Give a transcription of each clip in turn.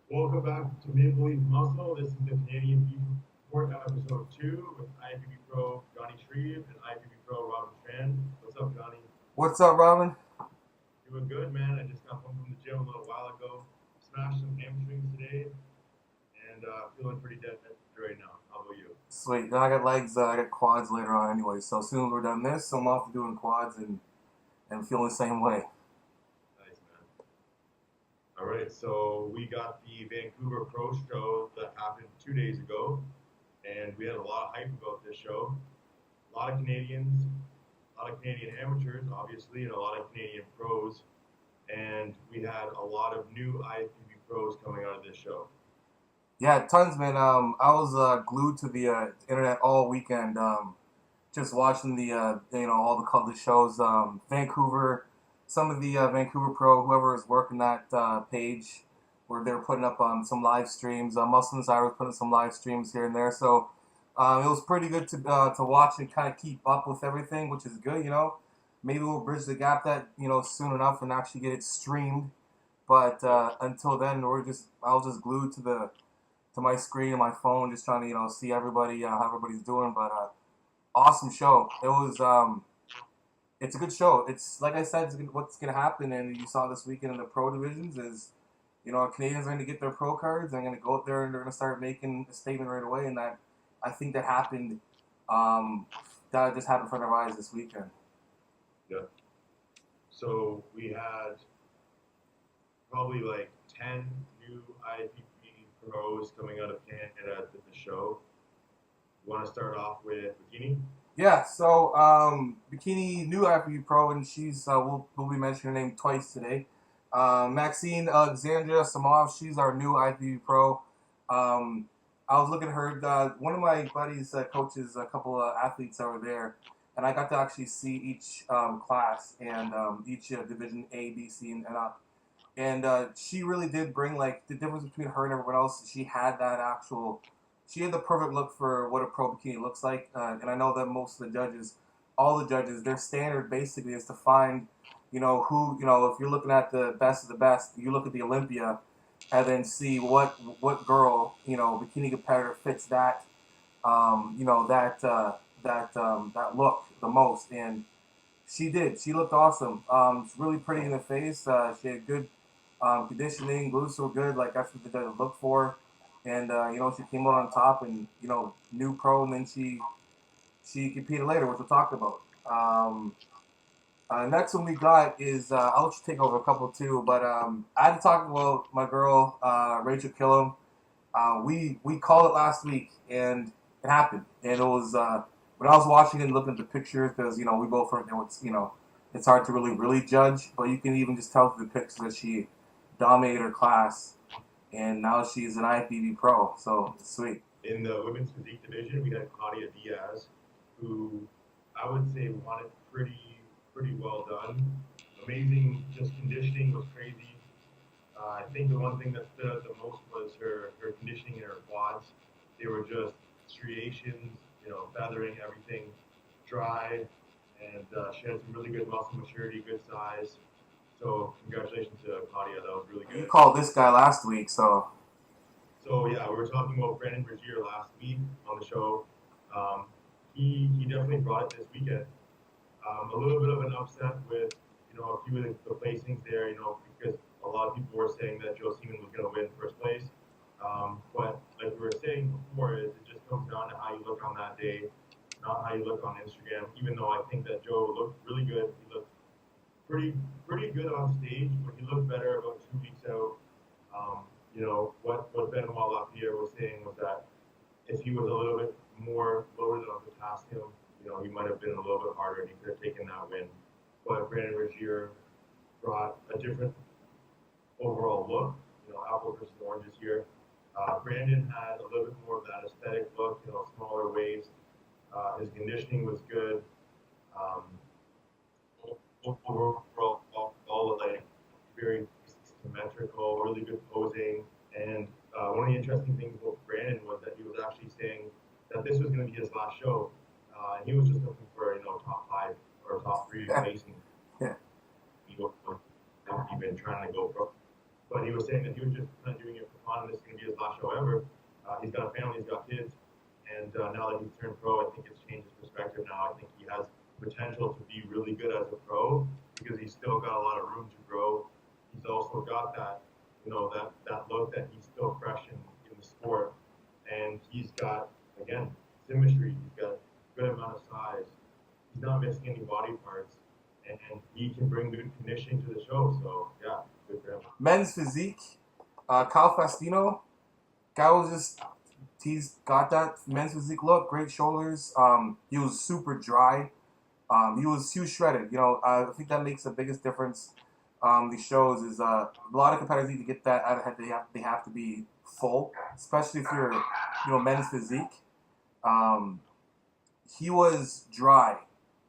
Welcome back to Maple Leaf Muscle. This is the Canadian Beef Report, episode 2 with IFBB Pro Johnny Shreve and IFBB Pro Robin Strand. What's up, Johnny? What's up, Robin? Doing good, man. I just got home from the gym a little while ago. Smashed some hamstrings today and feeling pretty dead right now. How about you? Sweet. Then I got legs. I got quads later on anyway. So as soon as we're done this, I'm off to doing quads and feeling the same way. Nice, man. All right, so we got the Vancouver Pro Show that happened 2 days ago, and we had a lot of hype about this show. A lot of Canadians, a lot of Canadian amateurs, obviously, and a lot of Canadian pros. And we had a lot of new IFBB pros coming out of this show. Yeah, tons, man. I was glued to the internet all weekend, just watching all the shows. Vancouver, some of the Vancouver Pro, whoever was working that page, where they were putting up some live streams. Muscle Insider was putting some live streams here and there. So it was pretty good to watch and kind of keep up with everything, which is good. Maybe we'll bridge the gap that soon enough and actually get it streamed. But until then, I was just glued to my screen and my phone, just trying to see everybody how everybody's doing. But awesome show. It's a good show. It's like I said, what's gonna happen, and you saw this weekend in the pro divisions is, Canadians are going to get their pro cards. They're going to go out there and they're going to start making a statement right away. And that I think that happened. Um, that just happened in front of our eyes this weekend. Yeah. So we had probably like 10 new IFBB pros coming out of Canada at the show. You want to start off with Bikini? Yeah, so Bikini new IFBB pro, and we'll be mentioning her name twice today. Maxine Alexandria Samov, she's our new IFBB pro. I was looking at her. One of my buddies coaches a couple of athletes over there, and I got to actually see each class and each division A, B, C, and up. And she really did bring like the difference between her and everyone else. She had the perfect look for what a pro bikini looks like. And I know that most of the judges, all the judges, their standard basically is to find, if you're looking at the best of the best, you look at the Olympia, and then see what girl, bikini competitor fits that look the most. And she did. She looked awesome. She's really pretty in the face. She had good conditioning. Glutes were good. Like that's what the judges look for. And she came out on top, and new pro, and then she competed later, which we'll talk about. Next one we got is I'll let you take over a couple too, but I had to talk about my girl Rachel Killam. We called it last week, and it happened. And it was when I was watching it and looking at the pictures, because we both heard that it's hard to really judge, but you can even just tell through the pictures that she dominated her class, and now she's an IFBB pro. So it's sweet. In the women's physique division, we had Claudia Diaz, who I would say won it pretty well done. Amazing, just conditioning was crazy. I think the one thing that stood out the most was her conditioning in her quads. They were just striations, feathering everything dry, and she had some really good muscle maturity, good size. So congratulations to Claudia, that was really You good. called this guy last week, so So yeah, we were talking about Brandon Brazier last week on the show. Um, he definitely brought it this weekend. A little bit of an upset with a few of the placings there, because a lot of people were saying that Joe Seaman was going to win first place. But like we were saying before, it just comes down to how you look on that day, not how you look on Instagram. Even though I think that Joe looked really good, he looked pretty good on stage, but he looked better about 2 weeks out. What Benoit Lapierre was saying was that if he was a little bit more loaded on potassium, he might have been a little bit harder and he could have taken that win. But Brandon Rozier brought a different overall look, apples versus oranges here. Brandon had a little bit more of that aesthetic look, smaller waist. His conditioning was good. Um, Overall, all like very symmetrical, really good posing. And one of the interesting things about Brandon was that he was actually saying that this was going to be his last show. And he was just looking for top five or top three placing. yeah. He was even trying to go pro. But he was saying that he was was just kind of doing it for fun, and this is going to be his last show ever. He's got a family, he's got kids, and now that he's turned pro, I think it's changed his perspective now. I think he has potential to be really good as a pro because he's still got a lot of room to grow. He's also got that, that look that he's still fresh in the sport, and he's got, again, symmetry. He's got a good amount of size. He's not missing any body parts, and he can bring good conditioning to the show. So yeah, good for him. Men's physique, Kyle Faustino, guy was just, he's got that men's physique look, great shoulders. He was super dry. He was shredded. I think that makes the biggest difference. These shows is a lot of competitors need to get that out of head. They have to be full, especially if you're men's physique. He was dry.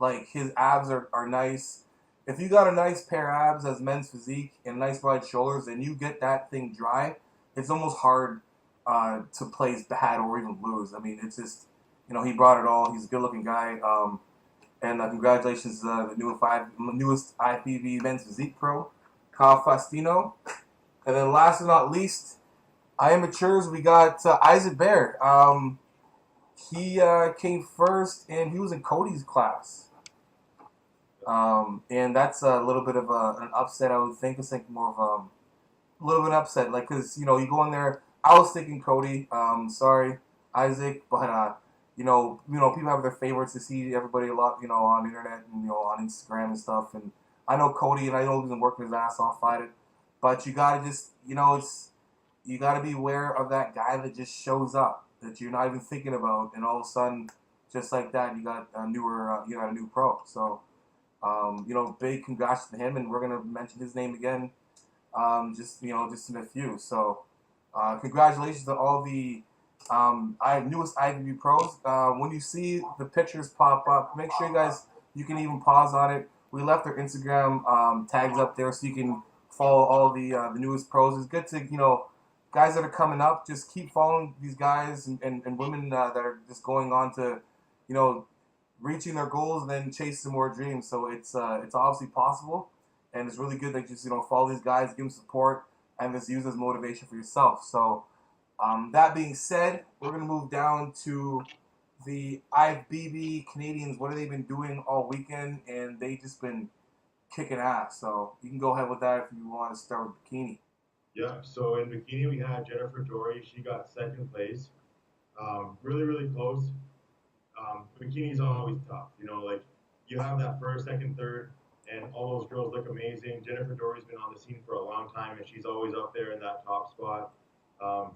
Like, his abs are nice. If you got a nice pair of abs as men's physique and nice wide shoulders and you get that thing dry, it's almost hard to place bad or even lose. I mean, it's just, he brought it all. He's a good-looking guy. And congratulations to the newest IFBB men's physique pro, Kyle Faustino. And then last but not least, amateurs, we got Isaac Baer. He came first, and he was in Cody's class. And that's a little bit of an upset, I would think. It's like more of a little bit upset, like, because, you go in there. I was thinking Cody. Sorry, Isaac, but people have their favorites. To see everybody a lot, on the internet and on Instagram and stuff. And I know Cody, and I know he's been working his ass off at it. But you gotta just, you gotta be aware of that guy that just shows up that you're not even thinking about, and all of a sudden, just like that, you got a new pro. So, big congrats to him, and we're gonna mention his name again, just in a few. So, congratulations to all the newest IFBB pros. When you see the pictures pop up, make sure you can even pause on it. We left our Instagram tags up there so you can follow all the newest pros. It's good to, guys that are coming up, just keep following these guys and women that are just going on to, reaching their goals and then chasing more dreams. So it's obviously possible, and it's really good that you just, follow these guys, give them support, and just use as motivation for yourself. So, that being said, we're going to move down to the IFBB Canadians. What have they been doing all weekend? And they just been kicking ass. So you can go ahead with that if you want to start with bikini. Yeah, so in bikini we had Jennifer Dory. She got second place. Really, really close. Bikini's always tough. Like, you have that first, second, third, and all those girls look amazing. Jennifer Dory's been on the scene for a long time, and she's always up there in that top spot.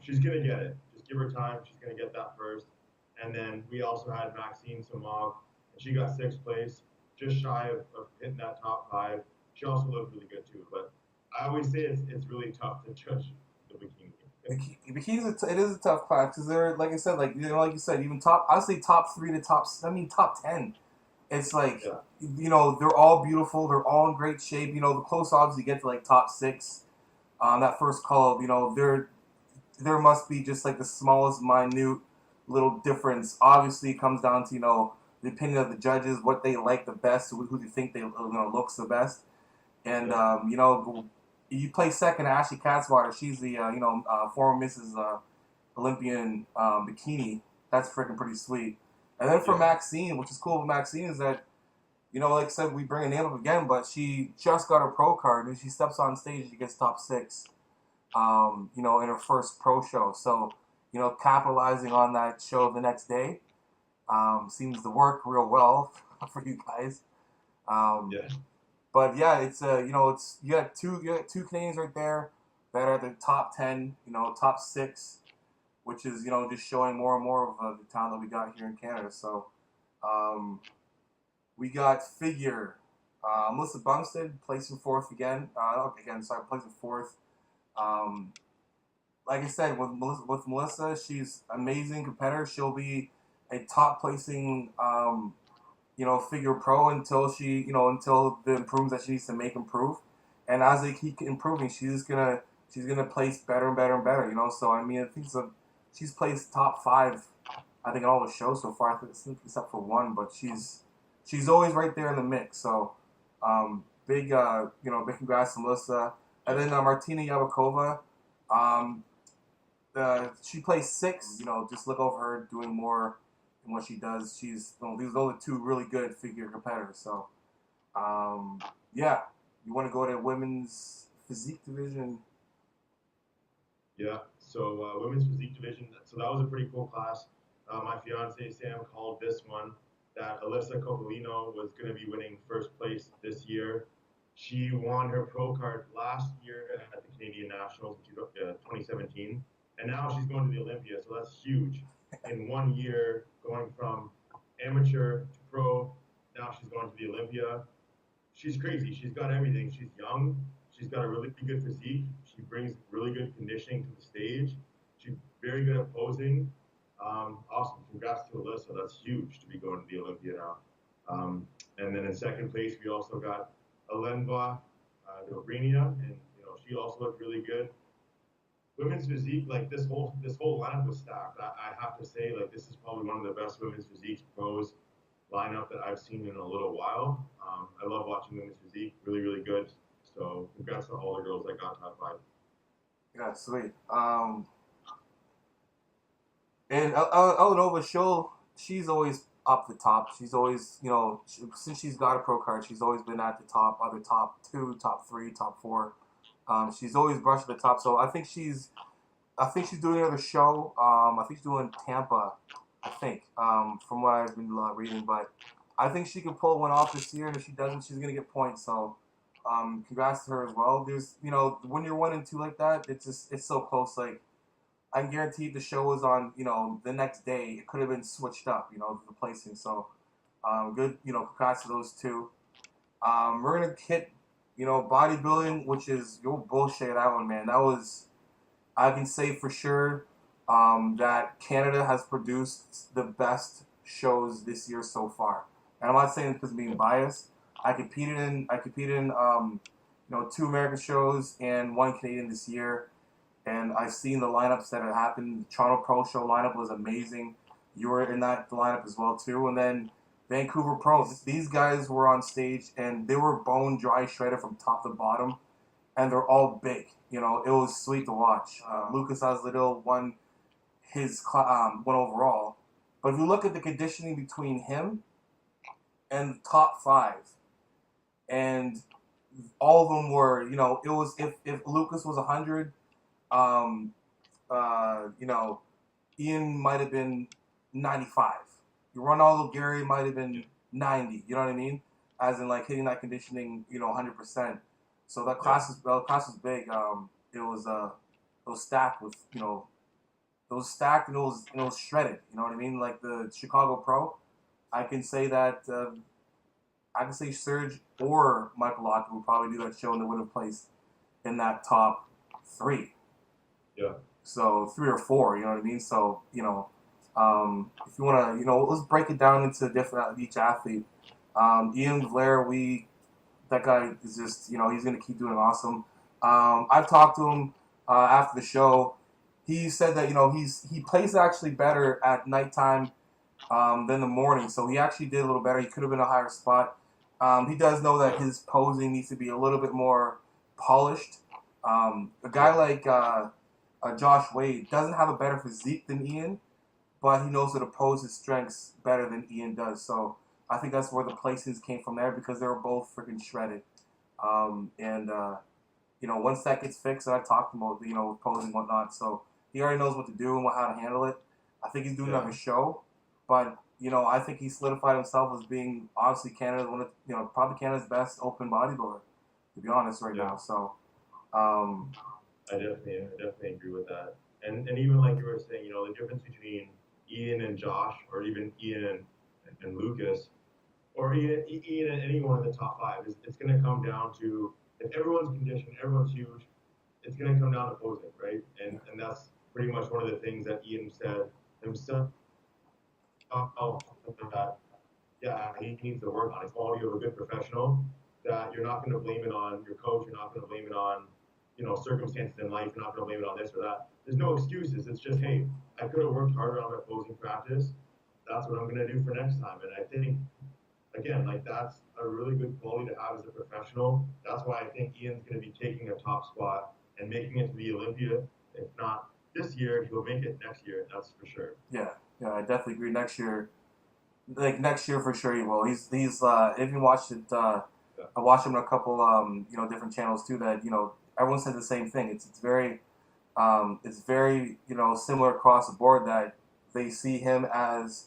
She's going to get it. Just give her time. She's going to get that first. And then we also had Maxine Somov, and she got sixth place, just shy of hitting that top five. She also looked really good, too. But I always say it's really tough to judge the bikini. Bikini's it is a tough class because they're, like I said, like you said, even top. I say top 3 to top 10. It's like, they're all beautiful. They're all in great shape. The close odds you get to like top 6. That first call, there must be just like the smallest minute little difference. Obviously, it comes down to the opinion of the judges, what they like the best, who they think they looks the best, and you play second to Ashley Katzwater. She's the former Mrs. Olympian bikini. That's freaking pretty sweet. And then for Maxine, which is cool with Maxine, is that like I said, we bring a name up again, but she just got her pro card and she steps on stage. She gets top 6. In her first pro show. So, capitalizing on that show the next day seems to work real well for you guys. But yeah, it's you got two Canadians right there that are the top 10, top 6, which is just showing more and more of the talent that we got here in Canada. So, we got figure. Melissa Bumstead placing 4th again. Placing 4th. Like I said, with Melissa, she's an amazing competitor. She'll be a top placing, figure pro until she, until the improvements that she needs to make improve. And as they keep improving, she's gonna place better and better and better. So I mean, I think she's placed top 5, I think, in all the shows so far. I think except for one, but she's always right there in the mix. So, big congrats to Melissa. And then Martina Yabakova, Um, she plays six. Just look over her doing more than what she does. These are two really good figure competitors. So, um, yeah, you want to go to women's physique division? Yeah. So women's physique division. So that was a pretty cool class. My fiance Sam called this one that Alyssa Copolino was going to be winning first place this year. She won her pro card last year at the Canadian Nationals in 2017, and now she's going to the Olympia. So that's huge. In 1 year, going from amateur to pro, now she's going to the Olympia. She's crazy. She's got everything. She's young. She's got a really good physique. She brings really good conditioning to the stage. She's very good at posing. Awesome. Congrats to Alyssa. That's huge to be going to the Olympia now. And then in second place, we also got Alenva Dobrenia, and she also looked really good. Women's physique, like this whole lineup was stacked. I have to say, like this is probably one of the best women's physique pros lineup that I've seen in a little while. I love watching women's physique, really, really good. So congrats to all the girls that got top five. Yeah, sweet. And Elanova, she's always up the top. She's always, since she's got a pro card, she's always been at the top, either top two, top three, top four. She's always brushed at the top. So I think she's doing another show. I think she's doing Tampa. I think, from what I've been reading, but I think she can pull one off this year, and if she doesn't, she's gonna get points. So, congrats to her as well. There's, when you're 1 and 2 like that, it's so close. Like I can guarantee the show was on, the next day. It could have been switched up, the placing. So, good, congrats to those two. We're gonna hit, bodybuilding, which is your bullshit. That one, man. That was, I can say for sure, that Canada has produced the best shows this year so far. And I'm not saying it because of being biased. I competed in two American shows and one Canadian this year, and I've seen the lineups that have happened. The Toronto Pro Show lineup was amazing. You were in that lineup as well too, and then Vancouver Pros. These guys were on stage and they were bone dry shredded from top to bottom, and they're all big. It was sweet to watch. Lucas Asladil won one overall, but if you look at the conditioning between him and the top five, and all of them were, it was if Lucas was 100, um, Ian might have been 95. Ronaldo Gary might have been 90. You know what I mean? As in like hitting that conditioning, 100%. So that class was big. It was stacked with, it was stacked and it was shredded. You know what I mean? Like the Chicago Pro, I can say that I can say Serge or Michael Lockwood would probably do that show and they would have placed in that top three. Yeah. So 3 or 4, you know what I mean? So, if you want to, let's break it down into different each athlete. Ian Blair, that guy is just, he's going to keep doing awesome. I've talked to him after the show. He said that, he plays actually better at nighttime than the morning. So he actually did a little better. He could have been a higher spot. He does know that his posing needs to be a little bit more polished. A guy like Josh Wade doesn't have a better physique than Ian, but he knows how to pose his strengths better than Ian does. So I think that's where the placings came from there because they were both freaking shredded. And once that gets fixed, and I talked to him about, posing and whatnot, so he already knows what to do and how to handle it. I think he's doing another show, but I think he solidified himself as being obviously probably Canada's best open bodybuilder, to be honest, right now. So, I definitely agree with that. And even like you were saying, the difference between Ian and Josh, or even Ian and Lucas, or Ian and any one of the top five, is it's going to come down to if everyone's conditioned, everyone's huge, it's going to come down to posing, right? And that's pretty much one of the things that Ian said himself. That yeah, he needs to work on. It's quality of a good professional. That you're not going to blame it on your coach. You're not going to blame it on circumstances in life. You're not going to blame it on this or that. There's no excuses. It's just, hey, I could have worked harder on my posing practice. That's what I'm going to do for next time. And I think, again, like that's a really good quality to have as a professional. That's why I think Ian's going to be taking a top spot and making it to the Olympia. If not this year, he'll make it next year. That's for sure. Yeah, I definitely agree. Next year for sure he will. He's if you watched it, Yeah. I watched him on a couple different channels too. That everyone said the same thing. It's very similar across the board that they see him as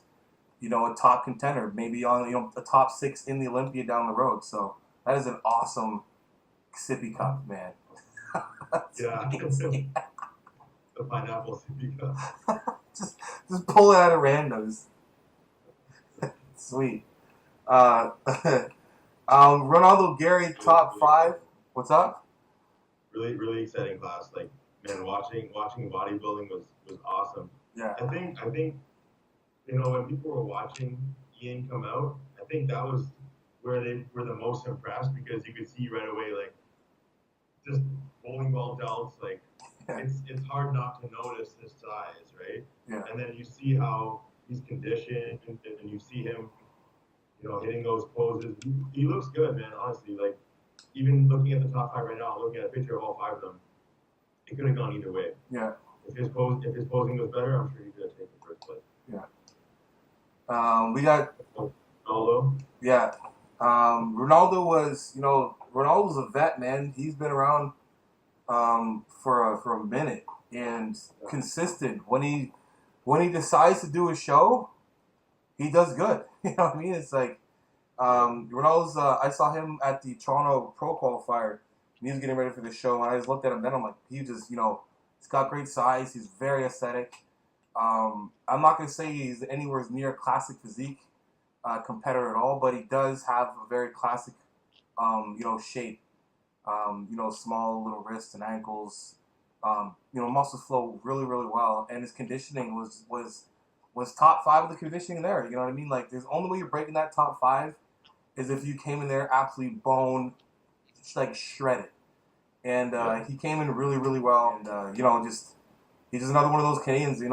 a top contender, maybe on a top 6 in the Olympia down the road. So that is an awesome sippy cup, man. Yeah. The pineapple sippy cup. just pull it out of randoms. Sweet. Uh, Ronaldo Gary top 5. What's up? Really, really exciting class. Like, man, watching bodybuilding was awesome. Yeah. I think when people were watching Ian come out, I think that was where they were the most impressed because you could see right away, like, just bowling ball delts, like, it's hard not to notice his size, right? Yeah. And then you see how he's conditioned, and you see him, hitting those poses. He looks good, man. Honestly, like, even looking at the top 5 right now, looking at a picture of all 5 of them, it could have gone either way. Yeah. If his posing was better, I'm sure he could have taken first place. Yeah. We got Ronaldo. Yeah. Ronaldo was a vet, man. He's been around for a minute and consistent. When he decides to do a show, he does good. You know what I mean? It's like Ronaldo's. I saw him at the Toronto Pro Qualifier, and he was getting ready for the show. And I just looked at him. Then I'm like, he just he's got great size. He's very aesthetic. I'm not gonna say he's anywhere near classic physique competitor at all, but he does have a very classic shape. Small little wrists and ankles. Muscles flow really, really well, and his conditioning was top 5 of the conditioning there. You know what I mean? Like, there's only way you're breaking that top 5 is if you came in there absolutely bone, like shredded. And he came in really, really well. And he's just another one of those Canadians. He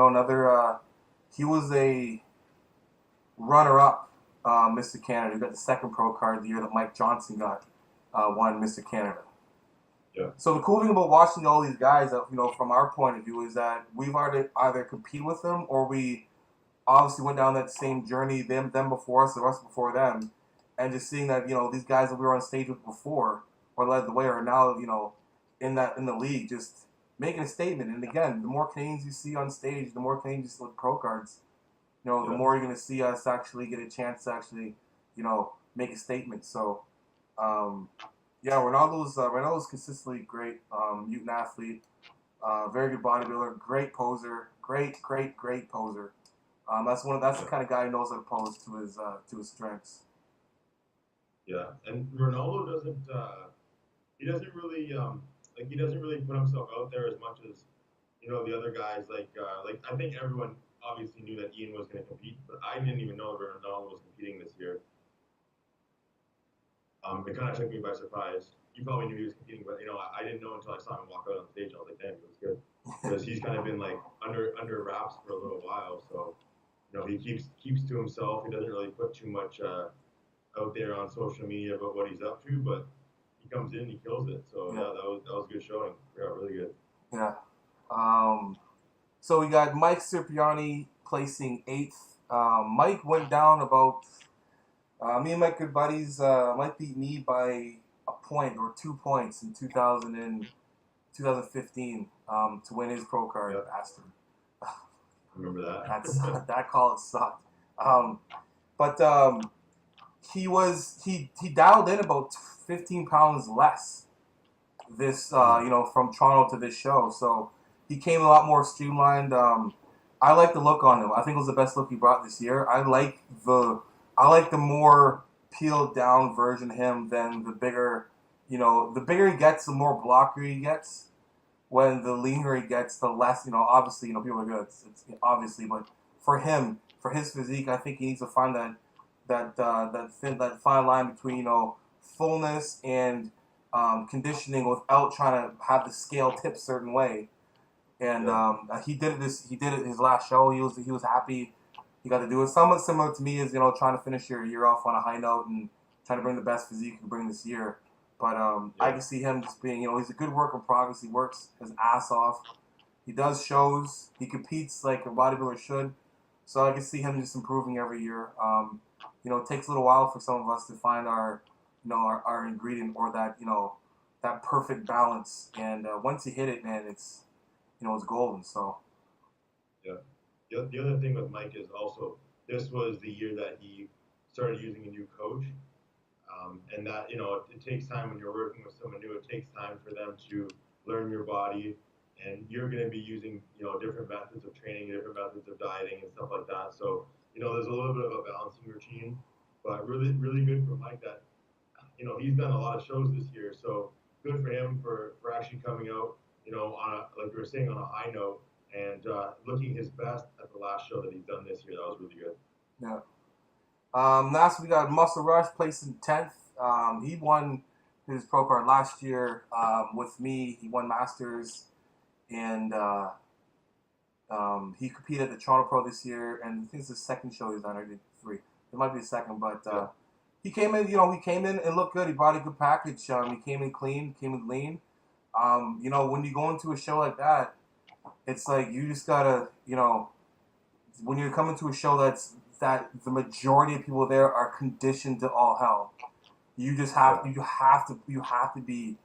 was a runner-up Mr. Canada. He got the 2nd pro card the year that Mike Johnson got won Mr. Canada. Yeah. So the cool thing about watching all these guys, from our point of view, is that we've already either competed with them or we obviously went down that same journey, them before us, the rest before them, and just seeing that these guys that we were on stage with before or led the way are now in the league, just making a statement. And again, the more Canadians you see on stage, the more Canadians you see with pro cards, the more you're going to see us actually get a chance to actually make a statement. So. Ronaldo's consistently great, mutant athlete, very good bodybuilder, great poser, great poser. That's the kind of guy who knows how to pose to his strengths. Yeah, and Ronaldo he doesn't really put himself out there as much as the other guys. Like I think everyone obviously knew that Ian was going to compete, but I didn't even know that Ronaldo was competing this year. It kind of took me by surprise. You probably knew he was competing, but I didn't know until I saw him walk out on stage. I was like, damn, he was good, because he's kind of been like under wraps for a little while. So he keeps to himself. He doesn't really put too much out there on social media about what he's up to, but he comes in, he kills it. So yeah, that was good showing. Yeah, really good. Yeah. So we got Mike Cipriani placing 8th. Mike went down about. Me and my good buddies, Mike beat me by a point or 2 points in 2015 to win his pro card. Yep. Bastard. Remember that? That call sucked. But he dialed in about 15 pounds less this from Toronto to this show. So he came a lot more streamlined. I like the look on him. I think it was the best look he brought this year. I like the more peeled down version of him than the bigger, the bigger he gets, the more blocker he gets. When the leaner he gets, the less, obviously, people are good. It's obviously, but for him, for his physique, I think he needs to find that fine line between, fullness and conditioning without trying to have the scale tip a certain way. And he did it his last show. He was happy. You got to do it. Somewhat similar to me is, trying to finish your year off on a high note and trying to bring the best physique you can bring this year. But I can see him just being, he's a good work in progress. He works his ass off. He does shows. He competes like a bodybuilder should. So I can see him just improving every year. It takes a little while for some of us to find our ingredient or that, that perfect balance. And once you hit it, man, it's golden. So. Yeah. The other thing with Mike is also this was the year that he started using a new coach. And that, it takes time when you're working with someone new. It takes time for them to learn your body. And you're going to be using, different methods of training, different methods of dieting and stuff like that. So, there's a little bit of a balancing routine. But really, really good for Mike that, he's done a lot of shows this year. So good for him for actually coming out, like we were saying, on a high note and looking his best at the last show that he's done this year. That was really good. Yeah. Last we got Muscle Rush, placed in 10th. He won his pro card last year with me. He won Masters, and he competed at the Toronto Pro this year. And I think it's the second show he's done. I did 3. It might be the second, but he came in. He came in and looked good. He brought a good package. He came in clean, came in lean. When you go into a show like that, it's like you just gotta, when you're coming to a show that the majority of people there are conditioned to all hell. You just have you have to be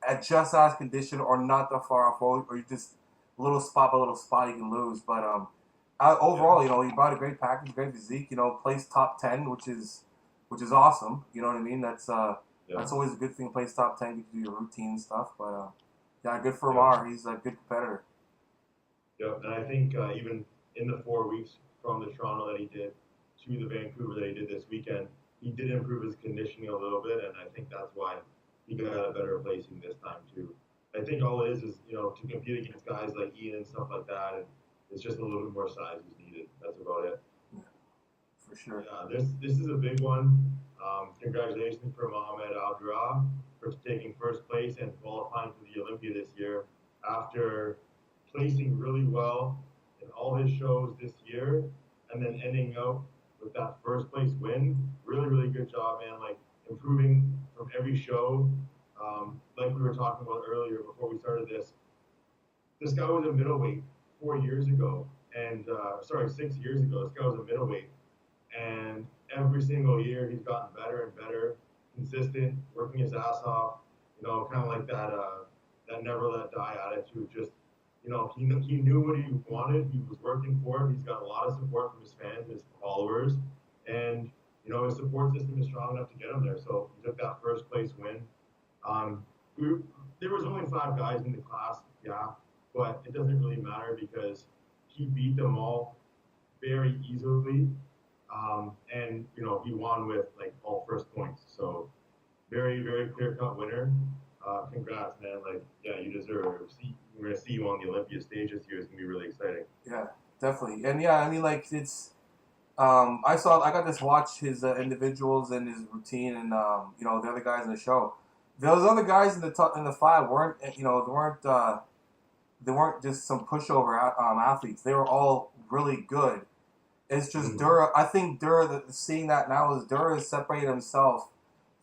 at just as conditioned or not that far off, or you just little spot by little spot you can lose. But overall, he brought a great package, great physique. Placed top 10, which is awesome. You know what I mean? That's always a good thing. Place top 10, you can do your routine and stuff. But good for Amar. He's a good competitor. Yeah, and I think even in the 4 weeks from the Toronto that he did to the Vancouver that he did this weekend, he did improve his conditioning a little bit, and I think that's why he got a better placing this time too. I think all it is to compete against guys like Ian and stuff like that, and it's just a little bit more size is needed. That's about it. Yeah, for sure. Yeah, this is a big one. Congratulations for Mohamed Al-Dra for taking first place and qualifying for the Olympia this year after placing really well in all his shows this year and then ending out with that first place win. Really, really good job, man. Like improving from every show. Like we were talking about earlier before we started this guy was a middleweight 4 years ago, and 6 years ago. This guy was a middleweight, and every single year he's gotten better and better, consistent, working his ass off. Kind of like that never let die attitude. Just he knew what he wanted. He was working for it. He's got a lot of support from his fans, his followers, and his support system is strong enough to get him there. So he took that first place win. There was only 5 guys in the class, but it doesn't really matter because he beat them all very easily, and he won with like all first points. So very, very clear-cut winner. Congrats, man! You deserve it. We're gonna see you on the Olympia stage this year. It's gonna be really exciting. Yeah, definitely, and I mean, it's. I got to watch his individuals and his routine, and the other guys in the show. Those other guys in the 5 weren't, they weren't just some pushover athletes. They were all really good. It's just Dura. I think Dura, seeing that now, is Dura has separated himself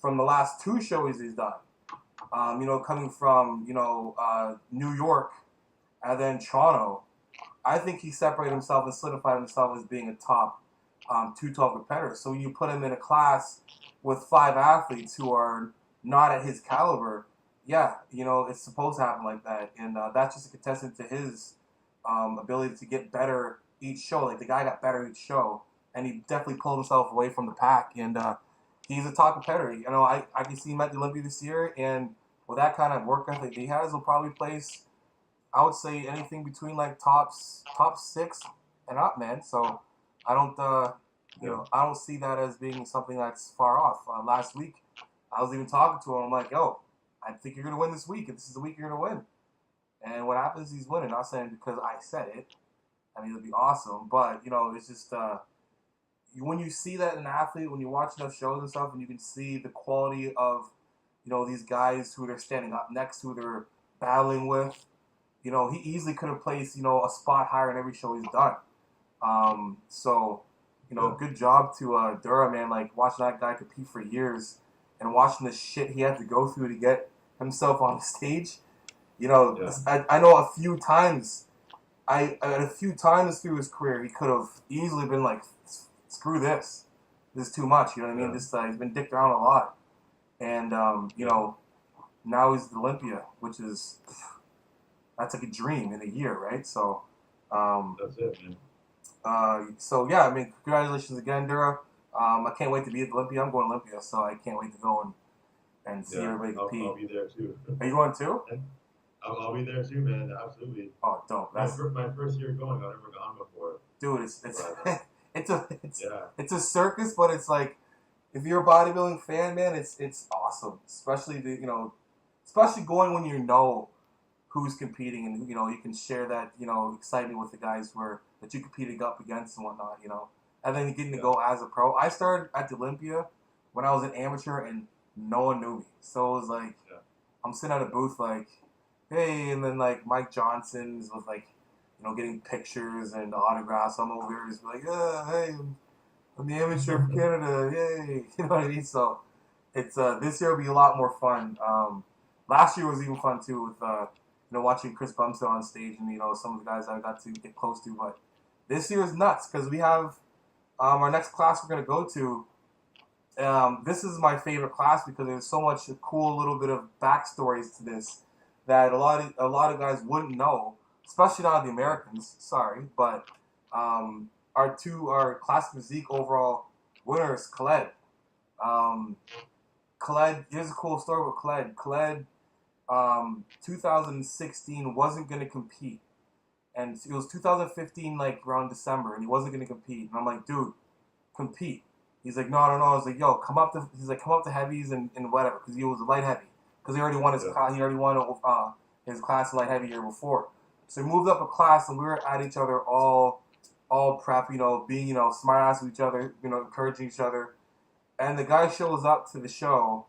from the last 2 shows he's done. Coming from New York and then Toronto, I think he separated himself and solidified himself as being a top 212 competitor. So when you put him in a class with 5 athletes who are not at his caliber, it's supposed to happen like that, and that's just a contestant to his ability to get better each show. Like the guy got better each show, and he definitely pulled himself away from the pack, and he's a top competitor. I can see him at the Olympia this year, and with that kind of work ethic he has, he'll probably place, I would say, anything between like top 6 and up, man. So I don't, I don't see that as being something that's far off. Last week, I was even talking to him. I'm like, yo, I think you're gonna win this week, and this is the week you're gonna win. And what happens? He's winning. Not saying because I said it. I mean, it'll be awesome, but it's just when you see that in an athlete, when you watch enough shows and stuff, and you can see the quality of these guys who they're standing up next to, they're battling with. He easily could have placed a spot higher in every show he's done. Good job to Dura, man. Like watching that guy compete for years and watching the shit he had to go through to get himself on stage. Yeah. I know a few times. A few times through his career, he could have easily been like, "Screw this, this is too much." You know what I mean? Yeah. This he's been dicked around a lot, and now he's at Olympia, which is that's like a dream in a year, right? So, That's it, man. so yeah, I mean, congratulations again, Dura. I can't wait to be at Olympia. I'm going to Olympia, so I can't wait to go and see everybody compete. I'll be there too. Are you going too? I'll be there too, man. Absolutely. Oh, dope. That's my first year going. I've never gone before. Dude, it's Yeah. it's a circus, but it's like if you're a bodybuilding fan, man, it's awesome. Especially especially going when you know who's competing and you can share that excitement with the guys that you competed up against and whatnot. And then getting to go as a pro. I started at the Olympia when I was an amateur and no one knew me, so it was like I'm sitting at a booth like, hey, and then like Mike Johnson's with like getting pictures and autographs. I'm over here just like, hey, I'm the amateur for Canada, yay, you know what I mean? So it's this year will be a lot more fun. Last year was even fun too with watching Chris Bumstead on stage and some of the guys I got to get close to. But this year is nuts because we have our next class we're gonna go to. This is my favorite class because there's so much cool little bit of backstories to this that a lot of guys wouldn't know, especially not the Americans. Sorry, but our classic physique overall winners, Khaled. Khaled, here's a cool story with Khaled. Khaled, 2016 wasn't going to compete, and it was 2015 like around December, and he wasn't going to compete. And I'm like, dude, compete. He's like, no. I was like, yo, come up to heavies and whatever, because he was a light heavy. Because he already won his class. He already won his class in light heavy year before. So he moved up a class, and we were at each other all prep, being smart ass with each other, encouraging each other. And the guy shows up to the show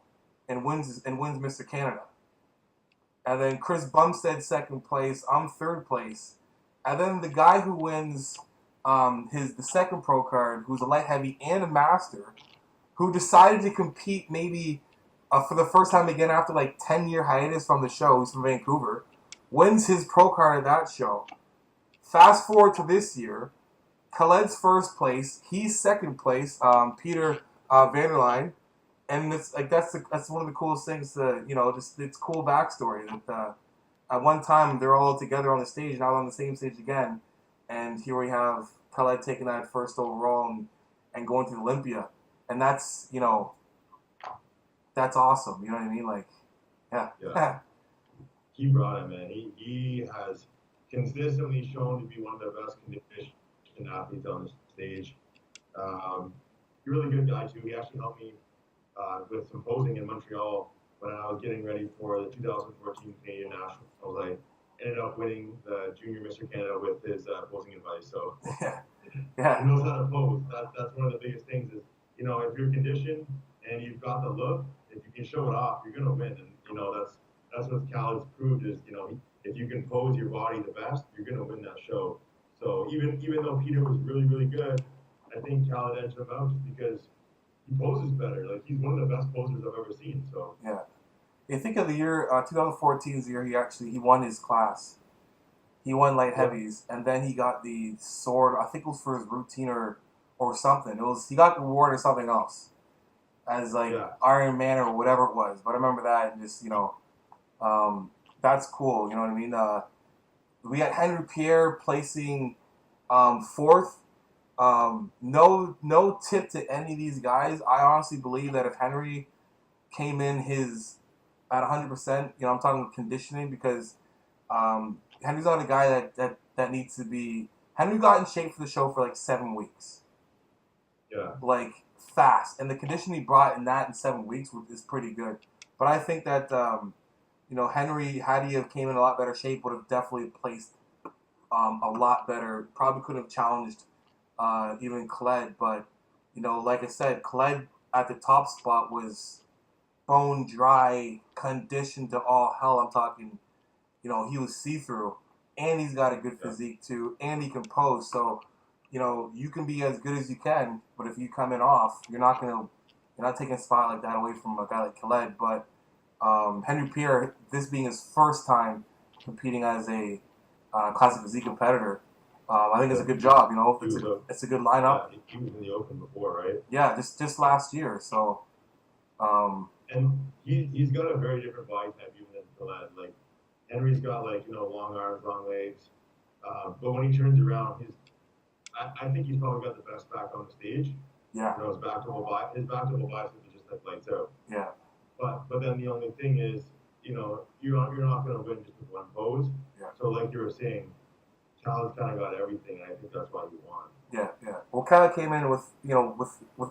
and wins Mr. Canada. And then Chris Bumstead second place. I'm third place. And then the guy who wins the second pro card, who's a light heavy and a master, who decided to compete maybe for the first time again after like 10-year hiatus from the show. He's from Vancouver. Wins his pro card at that show. Fast forward to this year, Khaled's first place. He's second place. Peter Vanderline, and it's like that's one of the coolest things. Just it's cool backstory that at one time they're all together on the stage, now on the same stage again, and here we have Khaled taking that first overall and going to Olympia, and that's that's awesome. You know what I mean? Like, yeah. He brought it, man. He has consistently shown to be one of the best conditioned athletes on the stage. Really good guy too. He actually helped me with some posing in Montreal when I was getting ready for the 2014 Canadian Nationals. I ended up winning the Junior Mr. Canada with his posing advice. So yeah, he knows how to pose. That's one of the biggest things is if you're conditioned and you've got the look, if you can show it off, you're gonna win. And that's what Cal has proved is if you can pose your body the best, you're gonna win that show. So even though Peter was really, really good, I think Cal had edged him out just because he poses better. Like he's one of the best posers I've ever seen. So yeah. You think of the year 2014 is the year he won his class. He won light heavies, and then he got the sword. I think it was for his routine or something. He got the award or something else as like Iron Man or whatever it was. But I remember that and just that's cool. You know what I mean? We got Henry Pierre placing fourth. No tip to any of these guys. I honestly believe that if Henry came in at 100%, I'm talking conditioning because Henry's not a guy that needs to be. Henry got in shape for the show for like 7 weeks. Yeah. Like fast, and the conditioning he brought in 7 weeks is pretty good. But I think that Henry, had he have came in a lot better shape, would have definitely placed a lot better. Probably could have challenged even Khaled, but like I said, Khaled at the top spot was bone dry, conditioned to all hell. I'm talking, he was see-through, and he's got a good physique too, and he can pose. So, you can be as good as you can, but if you come in off, you're not gonna You're not taking a spot like that away from a guy like Khaled, but Henry Pierre, this being his first time competing as a classic physique competitor, I think it's a good job. You know, it's a good lineup. Yeah, he was in the Open before, right? Yeah, just last year. So, and he's got a very different body type even than Khaled. Like Henry's got like long arms, long legs, but when he turns around, I think he's probably got the best back on the stage. Yeah. His back double bicep is just like lights out. Yeah. But then the only thing is, you're not going to win just with one pose. Yeah. So like you were saying, Khaled's kind of got everything, and I think that's why he won. Yeah, yeah. Well, Khaled came in with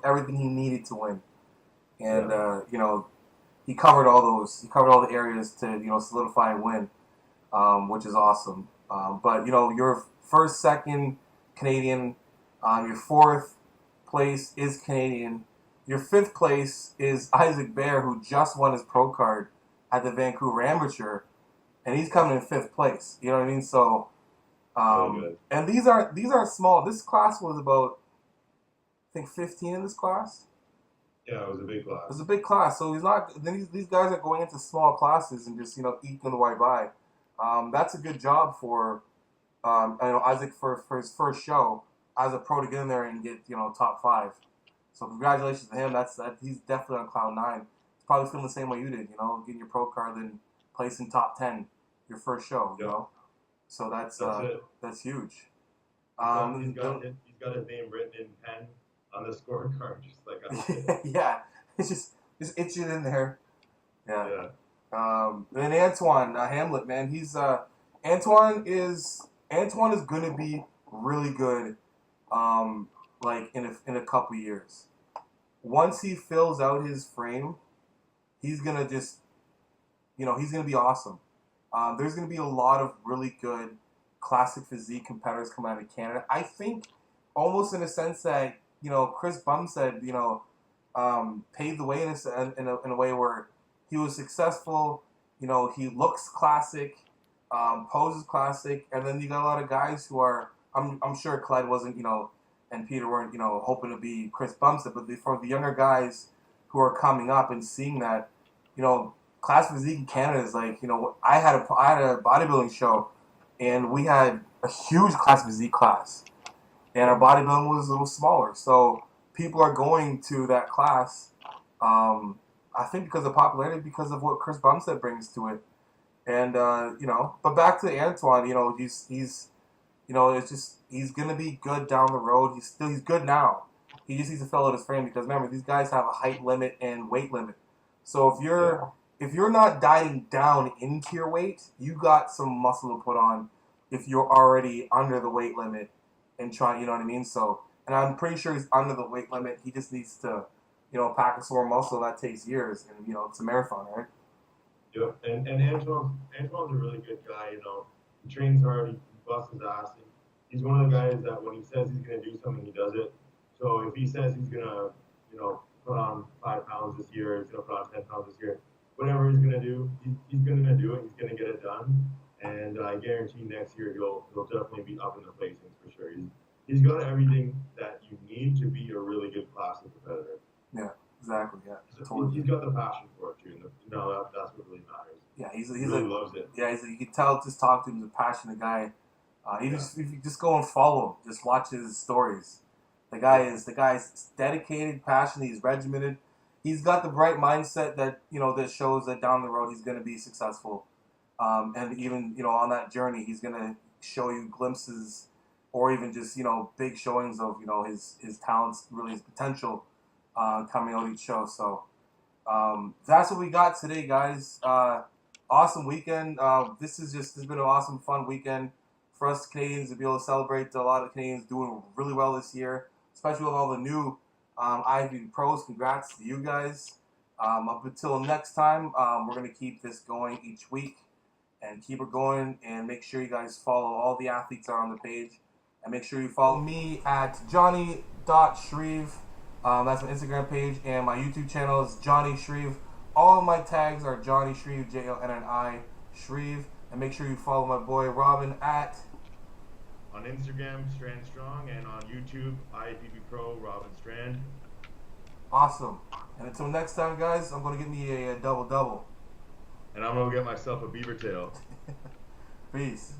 everything he needed to win, and he covered all those. He covered all the areas to solidify a win, which is awesome. But your first, second Canadian, your fourth place is Canadian. Your fifth place is Isaac Bear, who just won his pro card at the Vancouver Amateur, and he's coming in fifth place. You know what I mean? So, and these are small. This class was about, I think, 15 in this class. Yeah, it was a big class. It was a big class. So he's not. These guys are going into small classes and just eking the way by. That's a good job for Isaac for his first show as a pro to get in there and get top 5. So congratulations to him. He's definitely on cloud 9. He's probably feeling the same way you did. Getting your pro card, then placing top 10 your first show. You know, so that's huge. He's got his name written in pen on the scorecard, just like I did. Yeah, it's itching in there. Yeah. Then Antoine Hamlet, man, Antoine is gonna be really good. Like in a couple years, once he fills out his frame, he's gonna just, he's gonna be awesome. There's gonna be a lot of really good classic physique competitors coming out of Canada. I think almost in a sense that Chris Bumstead paved the way in a way where he was successful. He looks classic, poses classic, and then you got a lot of guys who are. I'm sure Clyde wasn't and Peter weren't hoping to be Chris Bumstead, but for the younger guys who are coming up and seeing that class physique in Canada is like I had a bodybuilding show, and we had a huge class physique class, and our bodybuilding was a little smaller, so people are going to that class. I think because of popularity, because of what Chris Bumstead brings to it, and But back to Antoine, he's it's just he's gonna be good down the road. He's good now. He just needs to fill out his frame because remember these guys have a height limit and weight limit. So if you're not dieting down into your weight, you got some muscle to put on. If you're already under the weight limit and trying, you know what I mean. So and I'm pretty sure he's under the weight limit. He just needs to pack a sore muscle. That takes years, and it's a marathon, right? Yep, and Antoine's a really good guy. He trains hard. He busts his ass. He's one of the guys that when he says he's going to do something, he does it. So if he says he's going to, put on 5 pounds this year, he's going to put on 10 pounds this year, whatever he's going to do, he's going to do it. He's going to get it done. And I guarantee next year he'll definitely be up in the placings for sure. He's got everything that you need to be a really good classic competitor. Yeah, exactly. Yeah, totally. He's got the passion for it too. That's what really matters. Yeah, he really loves it. Yeah, you can tell just talk to him. He's a passionate guy. If you just go and follow him, just watch his stories. The guy's dedicated, passionate. He's regimented. He's got the bright mindset that that shows that down the road he's going to be successful. And even on that journey, he's going to show you glimpses, or even just big showings of his talents, really his potential, coming out each show. So that's what we got today, guys. Awesome weekend. This has been an awesome, fun weekend for us Canadians to be able to celebrate a lot of Canadians doing really well this year, especially with all the new IFBB pros. Congrats to you guys. Up until next time, we're going to keep this going each week and keep it going, and make sure you guys follow all the athletes are on the page, and make sure you follow me at Johnny.Shreve. That's my Instagram page, and my YouTube channel is Johnny Shreve. All of my tags are Johnny Shreve, Jonni Shreve. And make sure you follow my boy Robin on Instagram, Strand Strong, and on YouTube, IFBB Pro Robin Strand. Awesome. And until next time, guys, I'm going to get me a double-double. And I'm going to get myself a beaver tail. Peace.